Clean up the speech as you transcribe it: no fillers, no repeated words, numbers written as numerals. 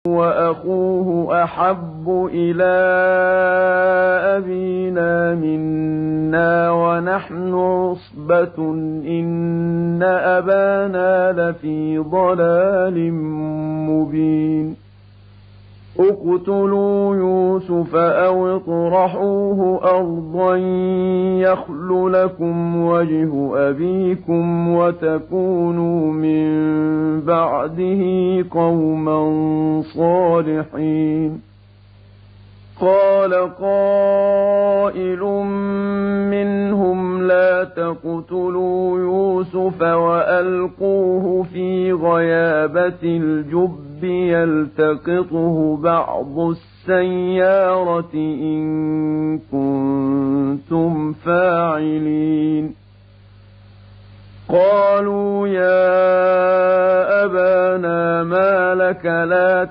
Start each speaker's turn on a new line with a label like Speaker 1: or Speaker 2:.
Speaker 1: وأخوه أحب إلى أبينا منا ونحن عصبة إن أبانا لفي ضلال مبين اقتلوا يوسف أو اطرحوه أرضا يخل لكم وجه أبيكم وتكونوا من بعده قوما صالحين قال قائل منهم لا تقتلوا يوسف وألقوه في غيابة الجب يلتقطه بعض السيارة إن كنتم فاعلين قالوا يا أبانا ما لك لا